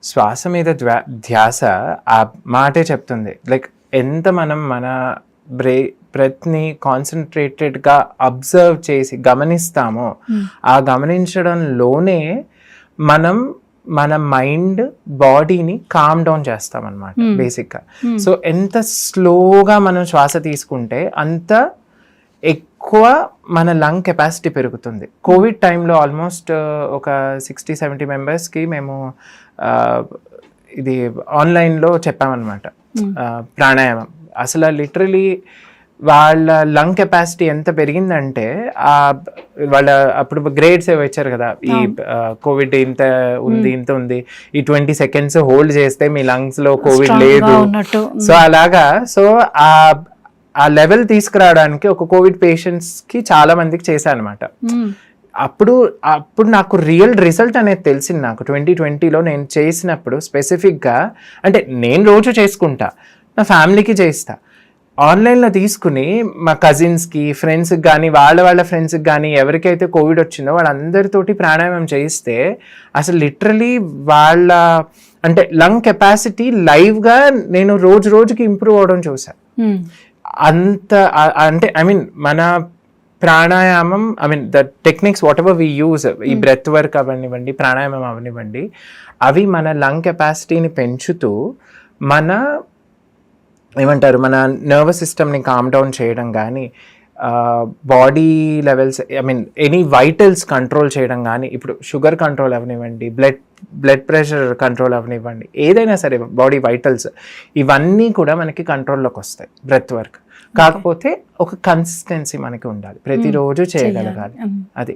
శ్వాస మీద ధ్యాస ఆ మాటే చెప్తుంది. లైక్ ఎంత మనం మన బ్రెత్ని కాన్సన్ట్రేటెడ్గా అబ్జర్వ్ చేసి గమనిస్తామో ఆ గమనించడంలోనే మనం మన మైండ్ బాడీని కామ్ డౌన్ చేస్తాం అన్నమాట బేసిక్గా. సో ఎంత స్లోగా మనం శ్వాస తీసుకుంటే అంత ఎక్కువ మన లంగ్ కెపాసిటీ పెరుగుతుంది. కోవిడ్ టైంలో ఆల్మోస్ట్ ఒక 60-70 మెంబర్స్కి మేము ఇది ఆన్లైన్లో చెప్పామన్నమాట ప్రాణాయామం. అసలు లిటరలీ వాళ్ళ లంగ్ కెపాసిటీ ఎంత పెరిగిందంటే వాళ్ళ అప్పుడు గ్రేడ్స్ ఏవో ఇచ్చారు కదా, ఈ కోవిడ్ ఇంత ఉంది, ఈ 20 seconds హోల్డ్ చేస్తే మీ లంగ్స్ లో కోవిడ్ లేదు. సో అలాగా, సో ఆ లెవెల్ తీసుకురావడానికి ఒక కోవిడ్ పేషెంట్స్ కి చాలా మందికి చేశాను అనమాట. అప్పుడు నాకు రియల్ రిజల్ట్ అనేది తెలిసింది. నాకు 2020లో నేను చేసినప్పుడు స్పెసిఫిక్గా, అంటే నేను రోజు చేసుకుంటా, నా ఫ్యామిలీకి చేస్తా, ఆన్లైన్లో తీసుకుని మా కజిన్స్కి, ఫ్రెండ్స్కి కానీ వాళ్ళ ఫ్రెండ్స్కి కానీ ఎవరికైతే కోవిడ్ వచ్చిందో వాళ్ళందరితోటి ప్రాణాయామం చేయిస్తే అసలు లిటరలీ వాళ్ళ అంటే లంగ్ కెపాసిటీ లైవ్గా నేను రోజుకి ఇంప్రూవ్ అవడం చూసాను. అంత అంటే ఐ మీన్ మన ప్రాణాయామం, I mean the techniques what ever we use, ఈ బ్రెత్ వర్క్ అవనివ్వండి, ప్రాణాయామం అవనివ్వండి, అవి మన లంగ్ కెపాసిటీని పెంచుతూ మన ఏమంటారు మన నర్వస్ సిస్టమ్ని కామ్ డౌన్ చేయడం కానీ, body levels, I mean any vitals control చేయడం కానీ, ఇప్పుడు షుగర్ కంట్రోల్ అవనివ్వండి, బ్లడ్ ప్రెషర్ కంట్రోల్ అవనివ్వండి, ఏదైనా సరే బాడీ వైటల్స్ ఇవన్నీ కూడా మనకి కంట్రోల్లోకి వస్తాయి బ్రెత్ వర్క్. కాకపోతే ఒక కన్సిస్టెన్సీ మనకి ఉండాలి, ప్రతిరోజు చేయగలగాలి. అది